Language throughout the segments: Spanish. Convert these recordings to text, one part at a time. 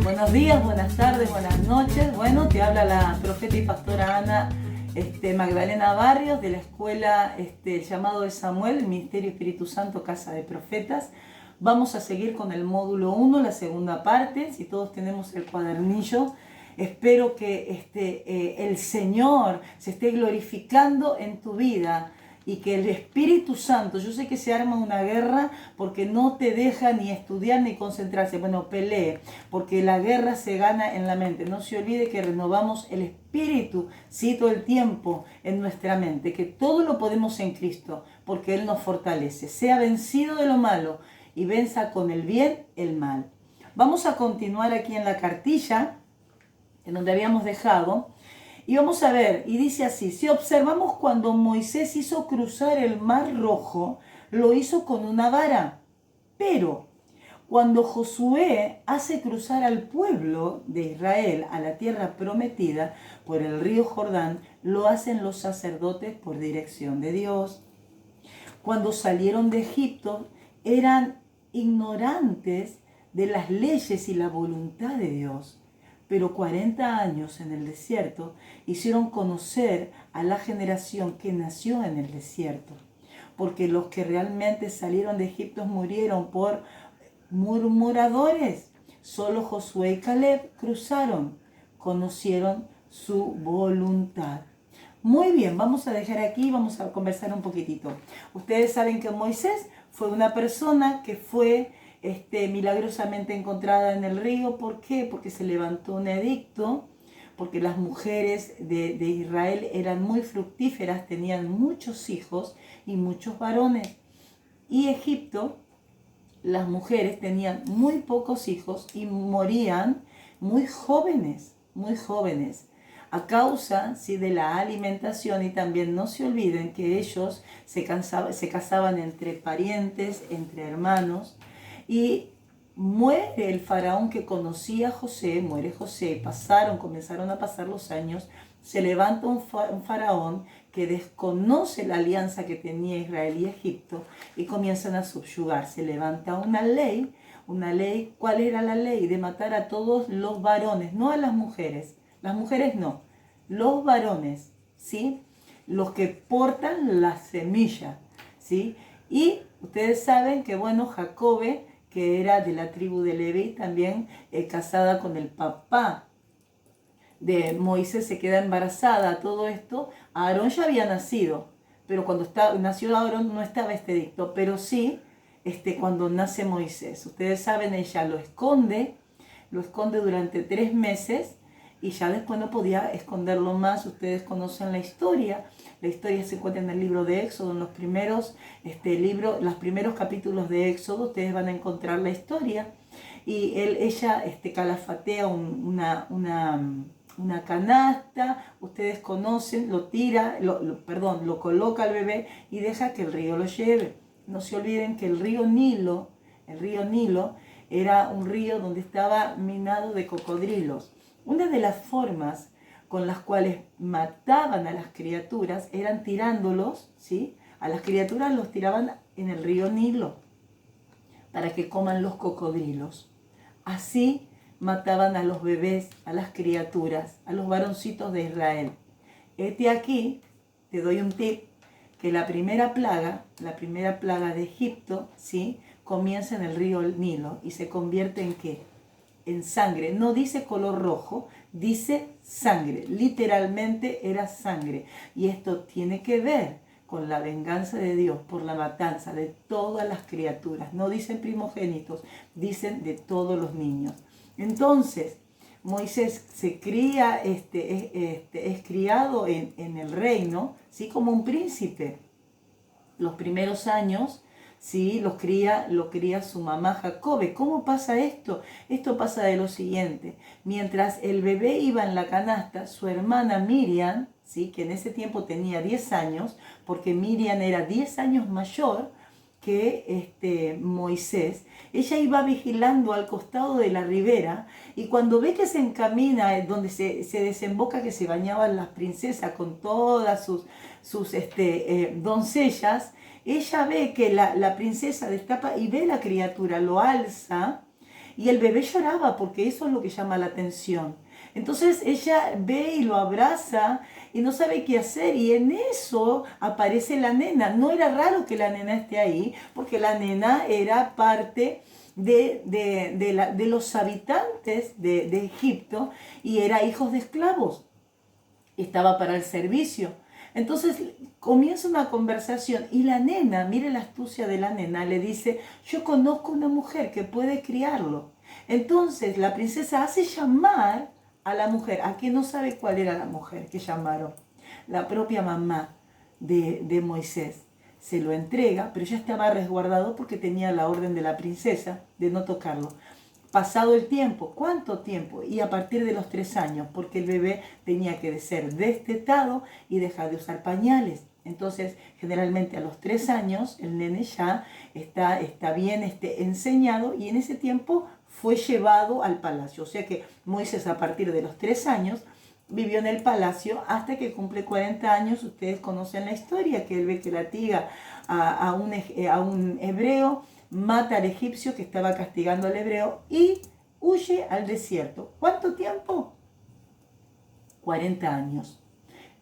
Buenos días, buenas tardes, buenas noches. Bueno, te habla la profeta y pastora Ana Magdalena Barrios de la escuela El Llamado de Samuel, el Ministerio Espíritu Santo, Casa de Profetas. Vamos a seguir con el módulo 1, la segunda parte. Si todos tenemos el cuadernillo, espero que el Señor se esté glorificando en tu vida. Y que el Espíritu Santo, yo sé que se arma una guerra porque no te deja ni estudiar ni concentrarse. Bueno, pelee, porque la guerra se gana en la mente. No se olvide que renovamos el Espíritu, sí, todo el tiempo en nuestra mente, que todo lo podemos en Cristo, porque Él nos fortalece. Sea vencido de lo malo y venza con el bien el mal. Vamos a continuar aquí en la cartilla, en donde habíamos dejado. Y vamos a ver, y dice así: si observamos cuando Moisés hizo cruzar el mar rojo, lo hizo con una vara. Pero cuando Josué hace cruzar al pueblo de Israel a la tierra prometida por el río Jordán, lo hacen los sacerdotes por dirección de Dios. Cuando salieron de Egipto, eran ignorantes de las leyes y la voluntad de Dios. Pero 40 años en el desierto hicieron conocer a la generación que nació en el desierto. Porque los que realmente salieron de Egipto murieron por murmuradores. Solo Josué y Caleb cruzaron, conocieron su voluntad. Muy bien, vamos a dejar aquí y vamos a conversar un poquitito. Ustedes saben que Moisés fue una persona que fue milagrosamente encontrada en el río. ¿Por qué? Porque se levantó un edicto, porque las mujeres de Israel eran muy fructíferas, tenían muchos hijos y muchos varones. Y Egipto, las mujeres tenían muy pocos hijos y morían muy jóvenes, a causa, sí, de la alimentación. Y también no se olviden que ellos se casaban entre parientes, entre hermanos. Y muere el faraón que conocía a José, muere José, comenzaron a pasar los años, se levanta un faraón que desconoce la alianza que tenía Israel y Egipto y comienzan a subyugar. Se levanta una ley, ¿cuál era la ley? De matar a todos los varones, no a las mujeres no, los varones, ¿sí? Los que portan la semilla, ¿sí? Y ustedes saben que, bueno, Jacobe, que era de la tribu de Leví, también casada con el papá de Moisés, se queda embarazada. Todo esto, Aarón ya había nacido, pero cuando nació Aarón no estaba este edicto, pero sí cuando nace Moisés. Ustedes saben, ella lo esconde durante 3 meses y ya después no podía esconderlo más. Ustedes conocen la historia. La historia se encuentra en el libro de Éxodo, en los primeros los primeros capítulos de Éxodo. Ustedes van a encontrar la historia. Y ella calafatea una canasta, ustedes conocen, lo tira, lo coloca al bebé y deja que el río lo lleve. No se olviden que el río Nilo era un río donde estaba minado de cocodrilos. Una de las formas con las cuales mataban a las criaturas eran tirándolos, ¿sí? A las criaturas los tiraban en el río Nilo para que coman los cocodrilos. Así mataban a los bebés, a las criaturas, a los varoncitos de Israel. Aquí te doy un tip, que la primera plaga de Egipto, ¿sí?, comienza en el río Nilo y se convierte ¿en qué? En sangre. No dice color rojo, dice sangre. Literalmente era sangre. Y esto tiene que ver con la venganza de Dios por la matanza de todas las criaturas. No dicen primogénitos, dicen de todos los niños. Entonces, Moisés se cría, es criado en el reino, ¿sí?, como un príncipe. Los primeros años, ¿sí?, lo cría su mamá Jacobe. ¿Cómo pasa esto? Esto pasa de lo siguiente: mientras el bebé iba en la canasta, su hermana Miriam, ¿sí?, que en ese tiempo tenía 10 años, porque Miriam era 10 años mayor que Moisés, ella iba vigilando al costado de la ribera, y cuando ve que se encamina donde se desemboca, que se bañaban las princesas con todas sus doncellas, ella ve que la princesa destapa y ve la criatura, lo alza, y el bebé lloraba porque eso es lo que llama la atención. Entonces ella ve y lo abraza y no sabe qué hacer, y en eso aparece la nena. No era raro que la nena esté ahí, porque la nena era parte de los habitantes de Egipto, y era hijos de esclavos, estaba para el servicio. Entonces comienza una conversación, y la nena, mire la astucia de la nena, le dice: yo conozco una mujer que puede criarlo. Entonces la princesa hace llamar a la mujer. Aquí no sabe cuál era la mujer que llamaron. La propia mamá de Moisés se lo entrega, pero ya estaba resguardado porque tenía la orden de la princesa de no tocarlo. Pasado el tiempo, ¿cuánto tiempo? Y a partir de los 3 años, porque el bebé tenía que ser destetado y dejar de usar pañales. Entonces, generalmente a los 3 años, el nene ya está bien enseñado, y en ese tiempo fue llevado al palacio. O sea que Moisés, a partir de los 3 años, vivió en el palacio hasta que cumple 40 años. Ustedes conocen la historia, que él ve que latiga a un hebreo, mata al egipcio que estaba castigando al hebreo y huye al desierto. ¿Cuánto tiempo? 40 años.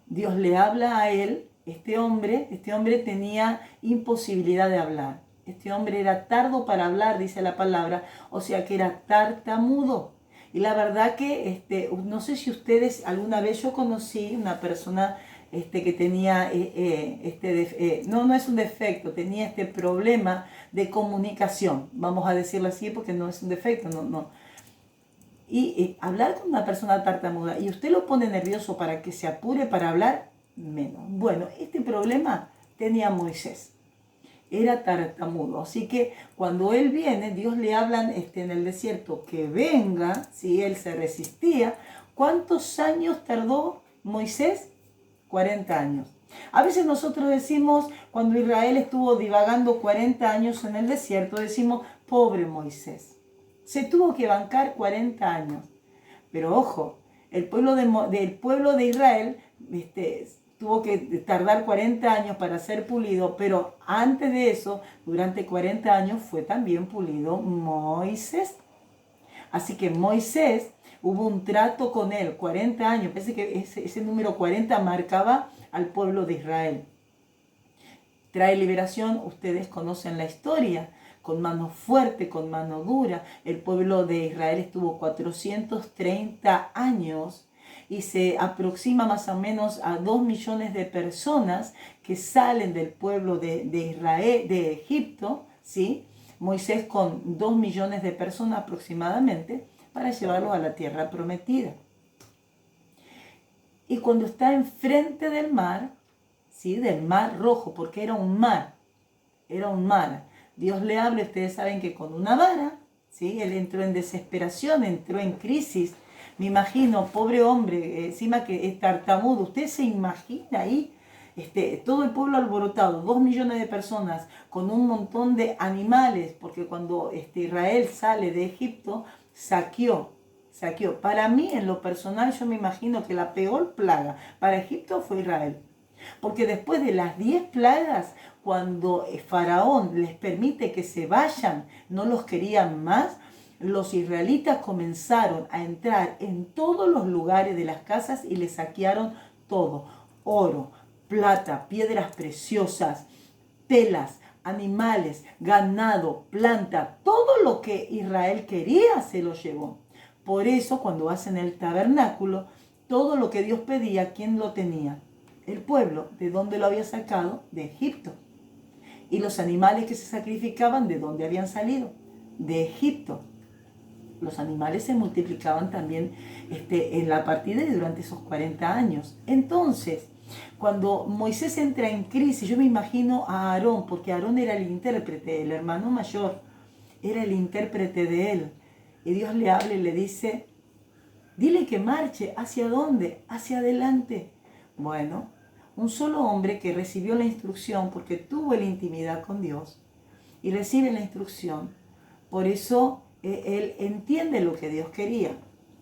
Dios le habla a él. Este hombre tenía imposibilidad de hablar. Este hombre era tardo para hablar, dice la palabra, o sea que era tartamudo. Y la verdad que, no sé si ustedes alguna vez, yo conocí una persona que tenía, no es un defecto, tenía este problema de comunicación, vamos a decirlo así, porque no es un defecto, no. Y hablar con una persona tartamuda, y usted lo pone nervioso para que se apure para hablar, menos. Bueno, este problema tenía Moisés. Era tartamudo. Así que cuando él viene, Dios le habla en el desierto que venga, si él se resistía. ¿Cuántos años tardó Moisés? 40 años. A veces nosotros decimos, cuando Israel estuvo divagando 40 años en el desierto, decimos: pobre Moisés, se tuvo que bancar 40 años. Pero ojo, el pueblo de Israel tuvo que tardar 40 años para ser pulido, pero antes de eso, durante 40 años, fue también pulido Moisés. Así que Moisés, hubo un trato con él, 40 años. Parece que ese número 40 marcaba al pueblo de Israel. Trae liberación, ustedes conocen la historia, con mano fuerte, con mano dura. El pueblo de Israel estuvo 430 años, y se aproxima más o menos a 2 millones de personas que salen del pueblo de Israel, de Egipto, ¿sí? Moisés con 2 millones de personas aproximadamente, para llevarlos a la tierra prometida. Y cuando está enfrente del mar, ¿sí? Del mar rojo, porque era un mar, Dios le habla, ustedes saben que con una vara, ¿sí? Él entró en desesperación, entró en crisis. Me imagino, pobre hombre, encima que es tartamudo. Usted se imagina ahí, todo el pueblo alborotado, 2 millones de personas, con un montón de animales, porque cuando Israel sale de Egipto, saqueó. Para mí, en lo personal, yo me imagino que la peor plaga para Egipto fue Israel. Porque después de las 10 plagas, cuando Faraón les permite que se vayan, no los querían más, los israelitas comenzaron a entrar en todos los lugares de las casas y les saquearon todo: oro, plata, piedras preciosas, telas, animales, ganado, planta, todo lo que Israel quería se lo llevó. Por eso, cuando hacen el tabernáculo, todo lo que Dios pedía, ¿quién lo tenía? El pueblo. ¿De dónde lo había sacado? De Egipto. Y los animales que se sacrificaban, ¿de dónde habían salido? De Egipto. Los animales se multiplicaban también en la partida y durante esos 40 años. Entonces, cuando Moisés entra en crisis, yo me imagino a Aarón, porque Aarón era el intérprete, el hermano mayor, era el intérprete de él. Y Dios le habla y le dice: dile que marche. ¿Hacia dónde? Hacia adelante. Bueno, un solo hombre que recibió la instrucción porque tuvo la intimidad con Dios, y reciben la instrucción. Por eso él entiende lo que Dios quería.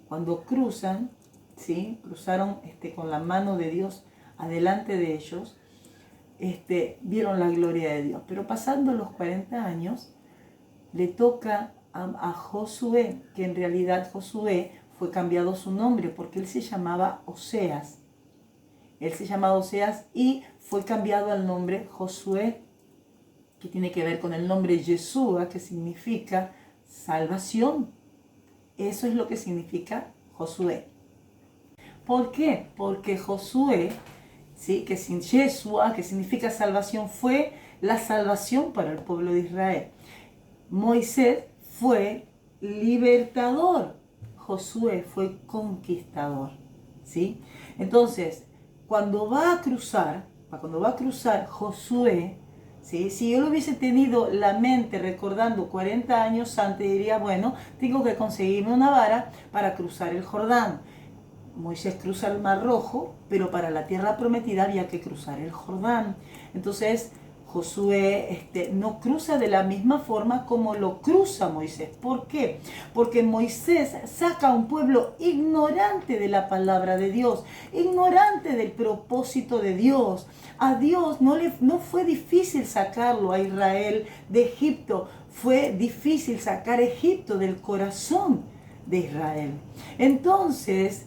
Cuando cruzan, ¿sí? Cruzaron con la mano de Dios adelante de ellos, vieron la gloria de Dios. Pero pasando los 40 años, le toca a Josué, que en realidad Josué fue cambiado su nombre porque él se llamaba Oseas. Él se llamaba Oseas y fue cambiado al nombre Josué, que tiene que ver con el nombre Yeshua, que significa salvación. Eso es lo que significa Josué. ¿Por qué? Porque Josué, ¿sí? Que sin Yeshua, que significa salvación, fue la salvación para el pueblo de Israel. Moisés fue libertador, Josué fue conquistador, ¿sí? Entonces, cuando va a cruzar Josué, ¿sí? Si yo lo hubiese tenido la mente recordando 40 años antes, diría, bueno, tengo que conseguirme una vara para cruzar el Jordán. Moisés cruza el Mar Rojo, pero para la tierra prometida había que cruzar el Jordán. Entonces, Josué no cruza de la misma forma como lo cruza Moisés. ¿Por qué? Porque Moisés saca a un pueblo ignorante de la palabra de Dios, ignorante del propósito de Dios. A Dios no fue difícil sacarlo a Israel de Egipto, fue difícil sacar a Egipto del corazón de Israel. Entonces,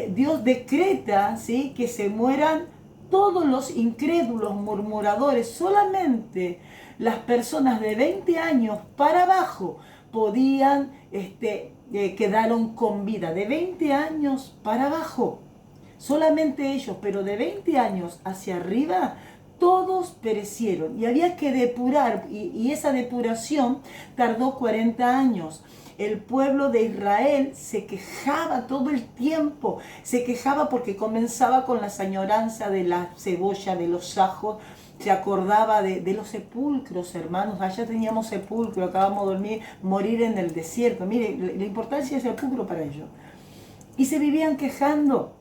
Dios decreta, ¿sí?, que se mueran todos los incrédulos murmuradores. Solamente las personas de 20 años para abajo podían, quedaron con vida. De 20 años para abajo, solamente ellos, pero de 20 años hacia arriba, todos perecieron. Y había que depurar, y esa depuración tardó 40 años. El pueblo de Israel se quejaba todo el tiempo, se quejaba porque comenzaba con la añoranza de la cebolla, de los ajos, se acordaba de los sepulcros, hermanos. Allá teníamos sepulcro, acabamos de dormir, morir en el desierto. Mire, la importancia del sepulcro para ellos. Y se vivían quejando.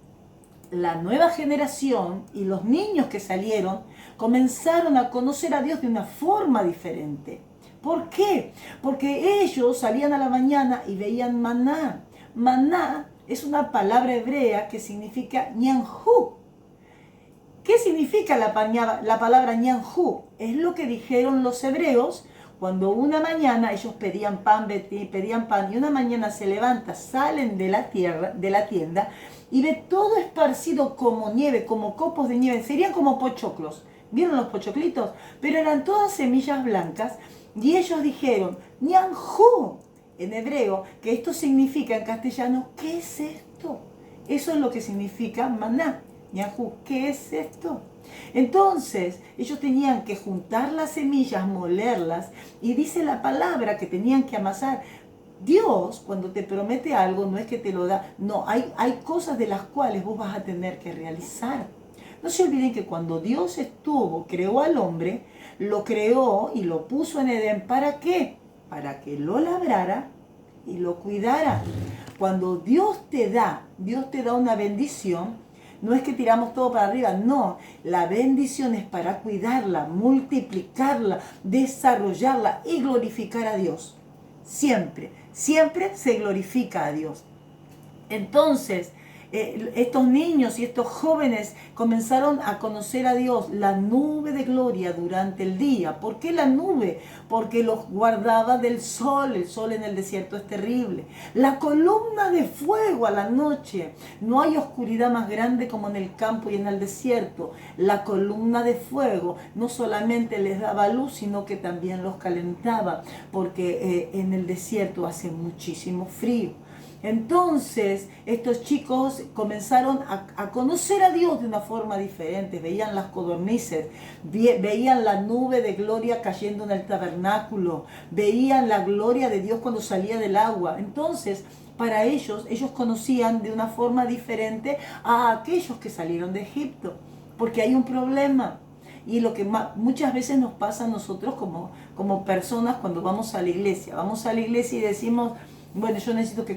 La nueva generación y los niños que salieron comenzaron a conocer a Dios de una forma diferente. ¿Por qué? Porque ellos salían a la mañana y veían maná. Maná es una palabra hebrea que significa ñanjú. ¿Qué significa la palabra ñanjú? Es lo que dijeron los hebreos cuando una mañana ellos pedían pan, y una mañana se levanta, salen de la tienda y ve todo esparcido como nieve, como copos de nieve, serían como pochoclos. ¿Vieron los pochoclitos? Pero eran todas semillas blancas. Y ellos dijeron, ñanjú, en hebreo, que esto significa en castellano, ¿qué es esto? Eso es lo que significa maná, ñanjú, ¿qué es esto? Entonces, ellos tenían que juntar las semillas, molerlas, y dice la palabra que tenían que amasar. Dios, cuando te promete algo, no es que te lo da, no, hay cosas de las cuales vos vas a tener que realizar. No se olviden que cuando Dios creó al hombre, lo creó y lo puso en Edén. ¿Para qué? Para que lo labrara y lo cuidara. Cuando Dios te da una bendición, no es que tiramos todo para arriba, no. La bendición es para cuidarla, multiplicarla, desarrollarla y glorificar a Dios. Siempre, siempre se glorifica a Dios. Entonces, estos niños y estos jóvenes comenzaron a conocer a Dios, la nube de gloria durante el día. ¿Por qué la nube? Porque los guardaba del sol. El sol en el desierto es terrible. La columna de fuego a la noche. No hay oscuridad más grande como en el campo y en el desierto. La columna de fuego no solamente les daba luz, sino que también los calentaba, porque en el desierto hace muchísimo frío. Entonces, estos chicos comenzaron a conocer a Dios de una forma diferente. Veían las codornices, veían la nube de gloria cayendo en el tabernáculo, veían la gloria de Dios cuando salía del agua. Entonces, para ellos conocían de una forma diferente a aquellos que salieron de Egipto, porque hay un problema. Y lo que muchas veces nos pasa a nosotros como personas cuando vamos a la iglesia. Vamos a la iglesia y decimos, bueno, yo necesito que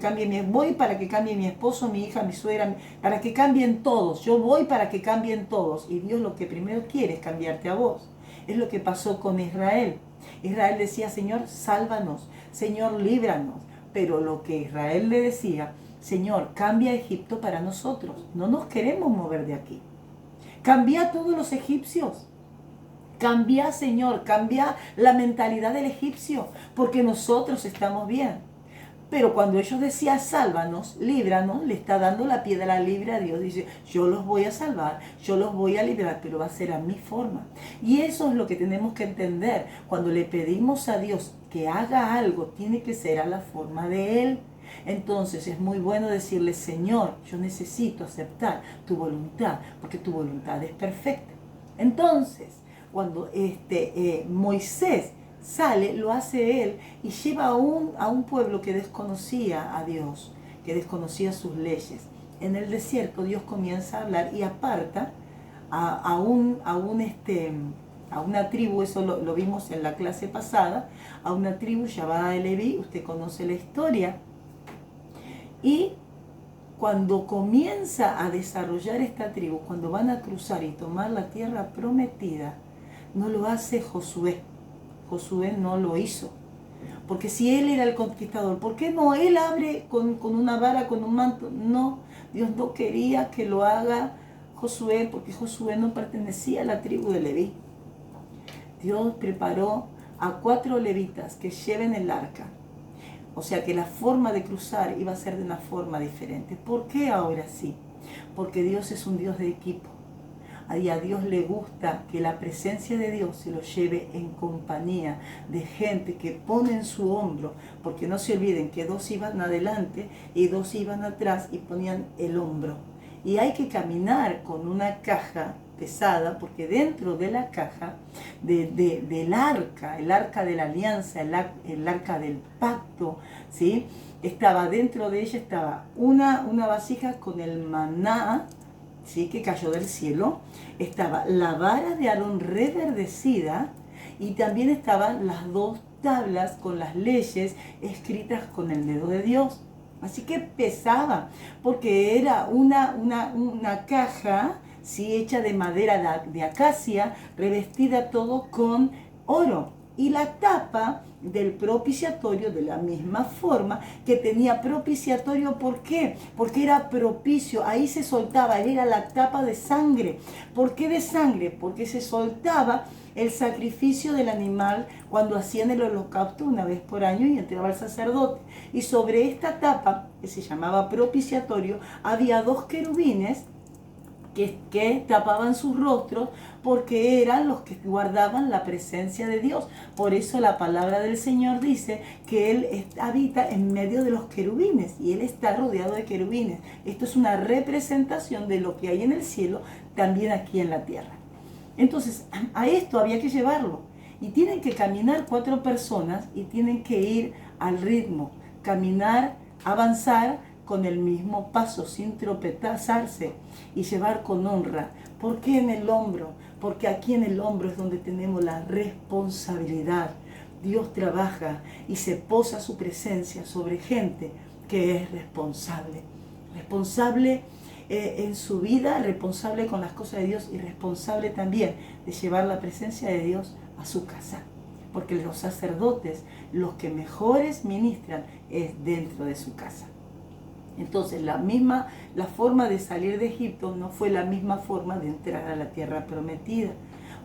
voy para que cambie mi esposo, mi hija, mi suegra, para que cambien todos. Yo voy para que cambien todos. Y Dios lo que primero quiere es cambiarte a vos. Es lo que pasó con Israel. Israel decía, Señor, sálvanos, Señor, líbranos. Pero lo que Israel le decía, Señor, cambia Egipto para nosotros. No nos queremos mover de aquí. Cambia a todos los egipcios. Cambia, Señor, cambia la mentalidad del egipcio, porque nosotros estamos bien. Pero cuando ellos decían, sálvanos, líbranos, le está dando la piedra libre a Dios. Dice, yo los voy a salvar, yo los voy a librar, pero va a ser a mi forma. Y eso es lo que tenemos que entender. Cuando le pedimos a Dios que haga algo, tiene que ser a la forma de Él. Entonces es muy bueno decirle, Señor, yo necesito aceptar tu voluntad, porque tu voluntad es perfecta. Entonces, cuando Moisés sale, lo hace él y lleva a un pueblo que desconocía a Dios, que desconocía sus leyes. En el desierto Dios comienza a hablar y aparta a una tribu, eso lo vimos en la clase pasada, a una tribu llamada de Leví, usted conoce la historia. Y cuando comienza a desarrollar esta tribu, cuando van a cruzar y tomar la tierra prometida, no lo hace Josué. Josué no lo hizo. Porque si él era el conquistador, ¿por qué no él abre con una vara, con un manto? No, Dios no quería que lo haga Josué, porque Josué no pertenecía a la tribu de Leví. Dios preparó a 4 levitas que lleven el arca. O sea que la forma de cruzar iba a ser de una forma diferente. ¿Por qué ahora sí? Porque Dios es un Dios de equipo. Y a Dios le gusta que la presencia de Dios se lo lleve en compañía de gente que pone en su hombro, porque no se olviden que 2 iban adelante y 2 iban atrás y ponían el hombro. Y hay que caminar con una caja pesada, porque dentro de la caja del arca, el arca de la alianza, el arca del pacto, ¿sí? Dentro de ella estaba una vasija con el maná, ¿sí? Que cayó del cielo, estaba la vara de Aarón reverdecida y también estaban las 2 tablas con las leyes escritas con el dedo de Dios. Así que pesaba, porque era una caja, ¿sí? Hecha de madera de acacia, revestida todo con oro. Y la tapa del propiciatorio de la misma forma que tenía propiciatorio. ¿Por qué? Porque era propicio, ahí se soltaba, era la tapa de sangre. ¿Por qué de sangre? Porque se soltaba el sacrificio del animal cuando hacían el holocausto una vez por año y entraba el sacerdote. Y sobre esta tapa, que se llamaba propiciatorio, había 2 querubines que tapaban sus rostros, porque eran los que guardaban la presencia de Dios. Por eso la palabra del Señor dice que Él habita en medio de los querubines y Él está rodeado de querubines. Esto es una representación de lo que hay en el cielo, también aquí en la tierra. Entonces, a esto había que llevarlo. Y tienen que caminar 4 personas y tienen que ir al ritmo, caminar, avanzar con el mismo paso, sin tropezarse y llevar con honra. ¿Por qué en el hombro? Porque aquí en el hombro es donde tenemos la responsabilidad. Dios trabaja y se posa su presencia sobre gente que es responsable. Responsable en su vida, responsable con las cosas de Dios y responsable también de llevar la presencia de Dios a su casa. Porque los sacerdotes, los que mejores ministran, es dentro de su casa. Entonces la forma de salir de Egipto no fue la misma forma de entrar a la tierra prometida,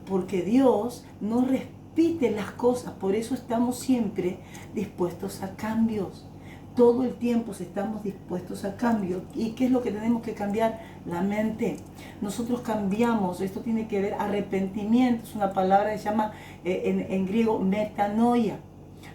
porque Dios no repite las cosas, por eso estamos siempre dispuestos a cambios. Todo el tiempo estamos dispuestos a cambio. ¿Y qué es lo que tenemos que cambiar? La mente. Nosotros cambiamos, esto tiene que ver arrepentimiento, es una palabra que se llama en griego metanoia.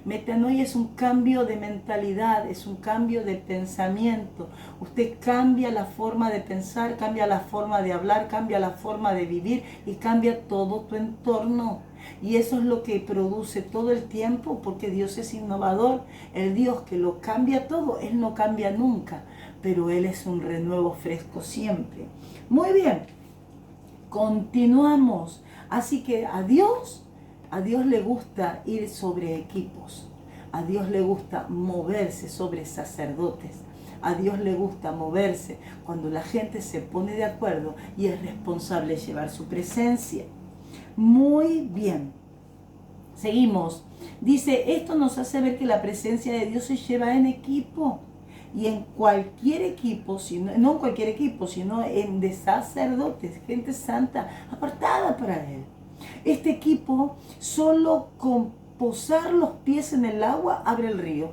Metanoia es un cambio de mentalidad, es un cambio de pensamiento. Usted cambia la forma de pensar, cambia la forma de hablar, cambia la forma de vivir y cambia todo tu entorno. Y eso es lo que produce todo el tiempo, porque Dios es innovador. El Dios que lo cambia todo, Él no cambia nunca, pero Él es un renuevo fresco siempre. Muy bien, continuamos. Así que a Dios le gusta ir sobre equipos. A Dios le gusta moverse sobre sacerdotes. A Dios le gusta moverse cuando la gente se pone de acuerdo y es responsable de llevar su presencia. Muy bien. Seguimos. Dice, esto nos hace ver que la presencia de Dios se lleva en equipo. Y en cualquier equipo, no en cualquier equipo, sino en de sacerdotes, gente santa, apartada para Él. Este equipo, solo con posar los pies en el agua, abre el río,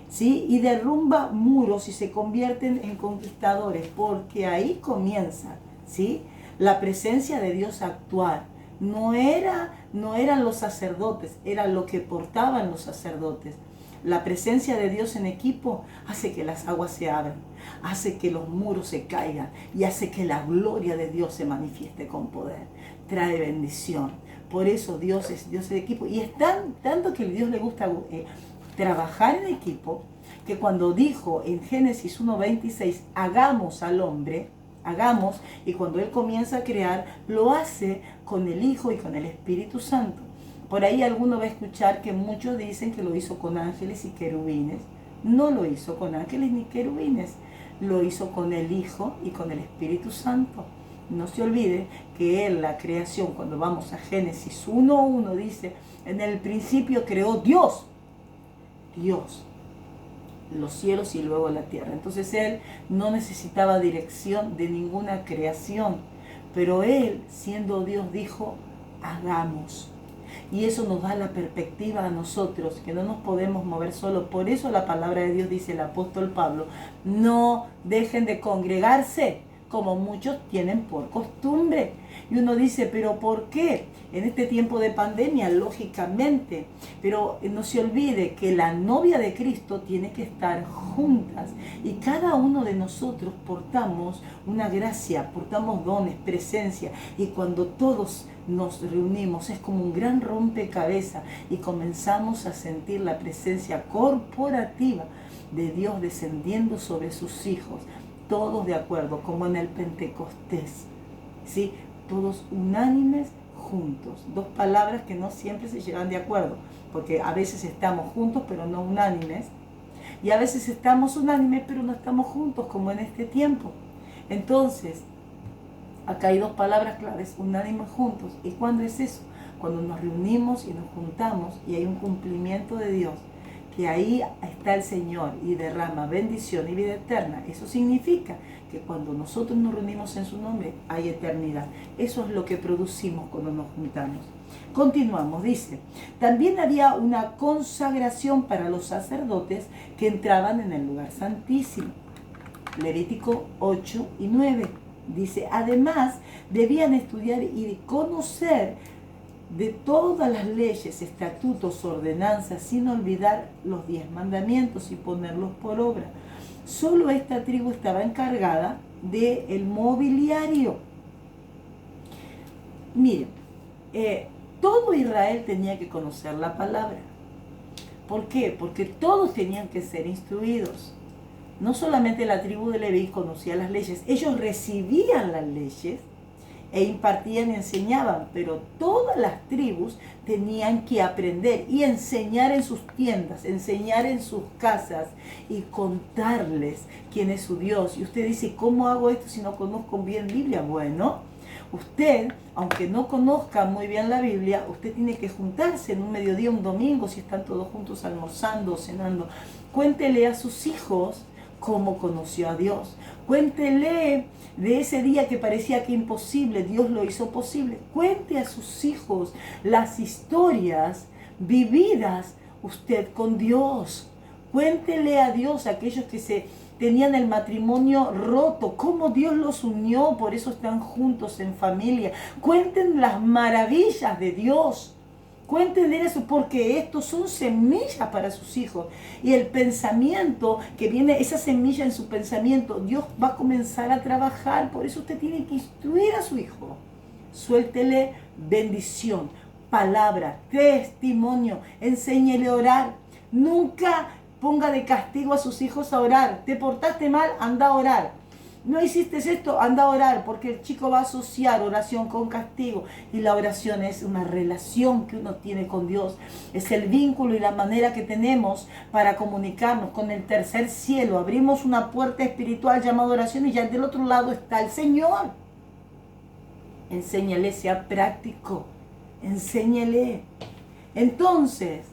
¿sí? Y derrumba muros y se convierten en conquistadores, porque ahí comienza, ¿sí? La presencia de Dios a actuar. No eran los sacerdotes, era lo que portaban los sacerdotes. La presencia de Dios en equipo hace que las aguas se abran, hace que los muros se caigan y hace que la gloria de Dios se manifieste con poder. Trae bendición. Por eso Dios es de equipo. Y es tanto que a Dios le gusta trabajar en equipo, que cuando dijo en Génesis 1:26, hagamos al hombre, hagamos, y cuando Él comienza a crear, lo hace con el Hijo y con el Espíritu Santo. Por ahí alguno va a escuchar que muchos dicen que lo hizo con ángeles y querubines. No lo hizo con ángeles ni querubines, lo hizo con el Hijo y con el Espíritu Santo. No se olvide que Él, la creación, cuando vamos a Génesis 1:1, dice, en el principio creó Dios, los cielos y luego la tierra. Entonces Él no necesitaba dirección de ninguna creación, pero Él, siendo Dios, dijo, hagamos. Y eso nos da la perspectiva a nosotros, que no nos podemos mover solo. Por eso la palabra de Dios dice el apóstol Pablo, no dejen de congregarse, como muchos tienen por costumbre. Y uno dice, ¿pero por qué? En este tiempo de pandemia, lógicamente. Pero no se olvide que la novia de Cristo tiene que estar juntas. Y cada uno de nosotros portamos una gracia, portamos dones, presencia. Y cuando todos nos reunimos es como un gran rompecabezas y comenzamos a sentir la presencia corporativa de Dios descendiendo sobre sus hijos. Todos de acuerdo, como en el Pentecostés, ¿sí? Todos unánimes juntos. Dos palabras que no siempre se llevan de acuerdo, porque a veces estamos juntos pero no unánimes, y a veces estamos unánimes pero no estamos juntos, como en este tiempo. Entonces, acá hay dos palabras claves, unánimes juntos. ¿Y cuándo es eso? Cuando nos reunimos y nos juntamos y hay un cumplimiento de Dios, que ahí está el Señor y derrama bendición y vida eterna. Eso significa que cuando nosotros nos reunimos en su nombre hay eternidad. Eso es lo que producimos cuando nos juntamos. Continuamos, dice, también había una consagración para los sacerdotes que entraban en el lugar santísimo. Levítico 8:9 dice, además debían estudiar y conocer de todas las leyes, estatutos, ordenanzas, sin olvidar los 10 mandamientos y ponerlos por obra. Solo esta tribu estaba encargada del mobiliario. Miren, todo Israel tenía que conocer la palabra. ¿Por qué? Porque todos tenían que ser instruidos. No solamente la tribu de Leví conocía las leyes, ellos recibían las leyes e impartían y enseñaban, pero todas las tribus tenían que aprender y enseñar en sus tiendas, enseñar en sus casas y contarles quién es su Dios. Y usted dice, ¿cómo hago esto si no conozco bien Biblia? Bueno, usted, aunque no conozca muy bien la Biblia, usted tiene que juntarse en un mediodía, un domingo, si están todos juntos almorzando, cenando. Cuéntele a sus hijos cómo conoció a Dios. Cuéntele de ese día que parecía que imposible, Dios lo hizo posible. Cuente a sus hijos las historias vividas usted con Dios. Cuéntele a Dios a aquellos que tenían el matrimonio roto, cómo Dios los unió, por eso están juntos en familia. Cuenten las maravillas de Dios. Cuéntenle eso, porque estos son semillas para sus hijos. Y el pensamiento que viene, esa semilla en su pensamiento, Dios va a comenzar a trabajar. Por eso usted tiene que instruir a su hijo. Suéltele bendición, palabra, testimonio. Enséñele a orar. Nunca ponga de castigo a sus hijos a orar. Te portaste mal, anda a orar. No hiciste esto, anda a orar, porque el chico va a asociar oración con castigo. Y la oración es una relación que uno tiene con Dios. Es el vínculo y la manera que tenemos para comunicarnos con el tercer cielo. Abrimos una puerta espiritual llamada oración y ya del otro lado está el Señor. Enséñale, sea práctico. Enséñale. Entonces,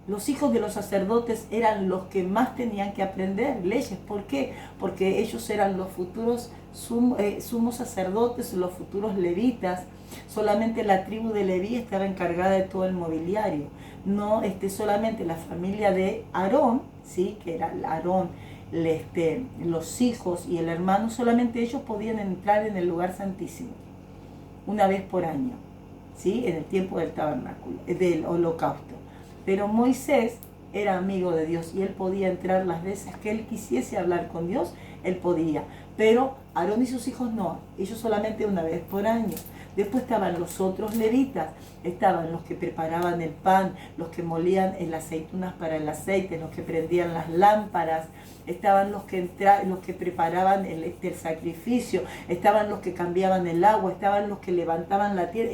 los hijos de los sacerdotes eran los que más tenían que aprender leyes. ¿Por qué? Porque ellos eran los futuros sumos sacerdotes, los futuros levitas. Solamente la tribu de Leví estaba encargada de todo el mobiliario. No solamente la familia de Aarón, ¿sí? Que era Aarón, los hijos y el hermano, solamente ellos podían entrar en el lugar santísimo una vez por año, ¿sí? En el tiempo del tabernáculo, del holocausto. Pero Moisés era amigo de Dios y él podía entrar las veces que él quisiese hablar con Dios, él podía. Pero Aarón y sus hijos no, ellos solamente una vez por año. Después estaban los otros levitas, estaban los que preparaban el pan, los que molían las aceitunas para el aceite, los que prendían las lámparas, estaban los que preparaban el sacrificio, estaban los que cambiaban el agua, estaban los que levantaban la tierra.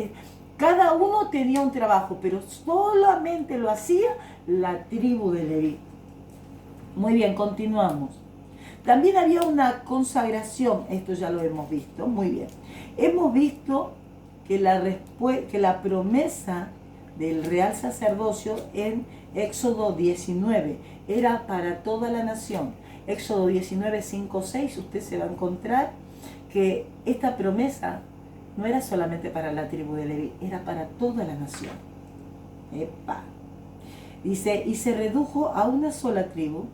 Cada uno tenía un trabajo, pero solamente lo hacía la tribu de Leví. Muy bien, continuamos. También había una consagración, esto ya lo hemos visto, muy bien. Hemos visto que la promesa del real sacerdocio en Éxodo 19 era para toda la nación. Éxodo 19, 5, 6, usted se va a encontrar que esta promesa no era solamente para la tribu de Leví, era para toda la nación. Epa. Dice, y se redujo a una sola tribu,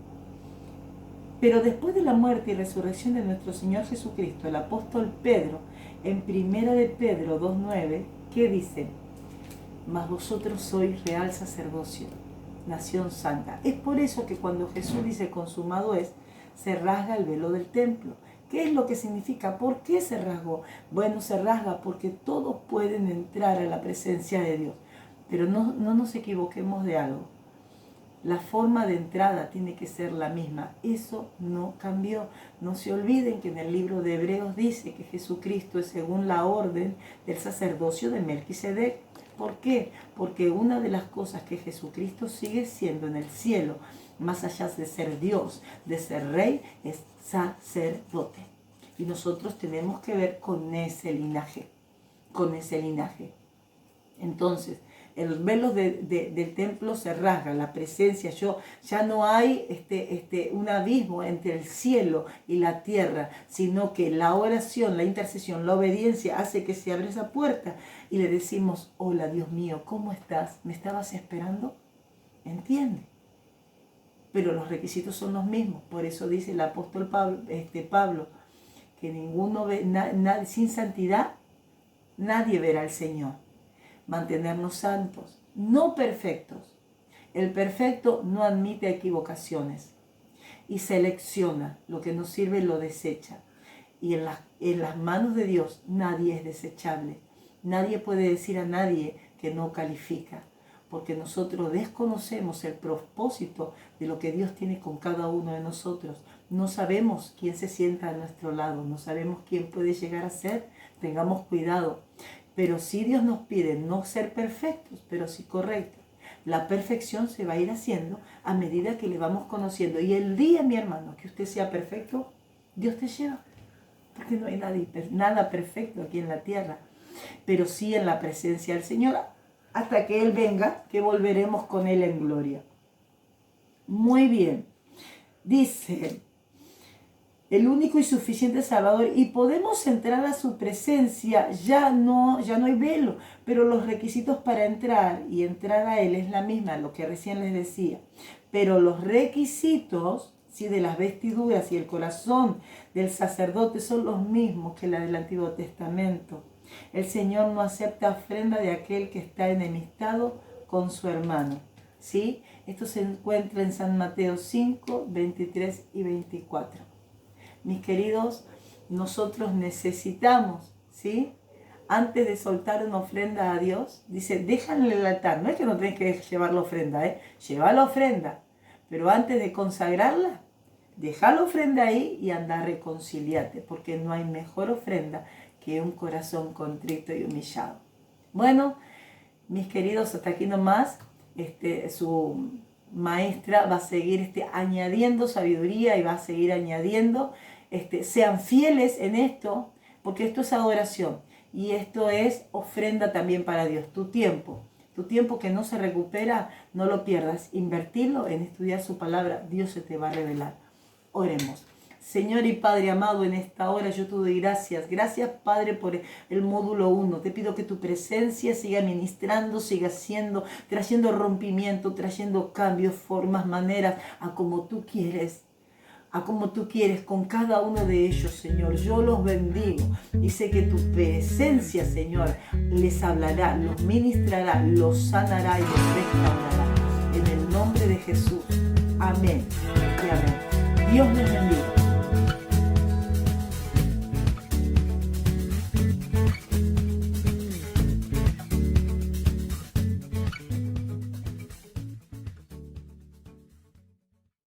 pero después de la muerte y resurrección de nuestro Señor Jesucristo, el apóstol Pedro, en 1 de Pedro 2.9, ¿qué dice? Mas vosotros sois real sacerdocio, nación santa. Es por eso que cuando Jesús dice consumado es, se rasga el velo del templo. ¿Qué es lo que significa? ¿Por qué se rasgó? Bueno, se rasga porque todos pueden entrar a la presencia de Dios. Pero no nos equivoquemos de algo. La forma de entrada tiene que ser la misma. Eso no cambió. No se olviden que en el libro de Hebreos dice que Jesucristo es según la orden del sacerdocio de Melquisedec. ¿Por qué? Porque una de las cosas que Jesucristo sigue siendo en el cielo, más allá de ser Dios, de ser rey, es sacerdote. Y nosotros tenemos que ver con ese linaje. Con ese linaje. Entonces, el velo del templo se rasga, la presencia, ya no hay un abismo entre el cielo y la tierra, sino que la oración, la intercesión, la obediencia hace que se abra esa puerta y le decimos, hola Dios mío, ¿cómo estás? ¿Me estabas esperando? ¿Entiende? Pero los requisitos son los mismos, por eso dice el apóstol Pablo que ninguno ve, sin santidad nadie verá al Señor. Mantenernos santos, no perfectos. El perfecto no admite equivocaciones y selecciona lo que no sirve, lo desecha. Y en las manos de Dios nadie es desechable. Nadie puede decir a nadie que no califica, porque nosotros desconocemos el propósito de lo que Dios tiene con cada uno de nosotros. No sabemos quién se sienta a nuestro lado, no sabemos quién puede llegar a ser. Tengamos cuidado. Pero sí Dios nos pide no ser perfectos, pero sí correctos. La perfección se va a ir haciendo a medida que le vamos conociendo. Y el día, mi hermano, que usted sea perfecto, Dios te lleva. Porque no hay nada perfecto aquí en la tierra. Pero sí en la presencia del Señor, hasta que Él venga, que volveremos con Él en gloria. Muy bien. Dice, el único y suficiente Salvador, y podemos entrar a su presencia, ya no hay velo, pero los requisitos para entrar y entrar a Él es la misma, lo que recién les decía, pero los requisitos, ¿sí?, de las vestiduras y el corazón del sacerdote son los mismos que la del Antiguo Testamento. El Señor no acepta ofrenda de aquel que está enemistado con su hermano, ¿sí? Esto se encuentra en San Mateo 5, 23 y 24. Mis queridos, nosotros necesitamos, ¿sí?, antes de soltar una ofrenda a Dios, dice, déjale el altar. No es que no tenés que llevar la ofrenda, lleva la ofrenda. Pero antes de consagrarla, deja la ofrenda ahí y anda a reconciliarte, porque no hay mejor ofrenda que un corazón contrito y humillado. Bueno, mis queridos, hasta aquí nomás. Su maestra va a seguir añadiendo sabiduría y va a seguir añadiendo. Sean fieles en esto, porque esto es adoración y esto es ofrenda también para Dios. Tu Tu tiempo que no se recupera, no lo pierdas. Invertirlo en estudiar su palabra. Dios se te va a revelar. Oremos. Señor y Padre amado, en esta hora yo te doy gracias. Gracias, Padre, por el módulo 1. Te pido que tu presencia siga ministrando, siga trayendo rompimiento, trayendo cambios, formas, maneras, a como tú quieres. A como tú quieres con cada uno de ellos, Señor. Yo los bendigo y sé que tu presencia, Señor, les hablará, los ministrará, los sanará y los restaurará. En el nombre de Jesús. Amén y amén. Dios les bendiga.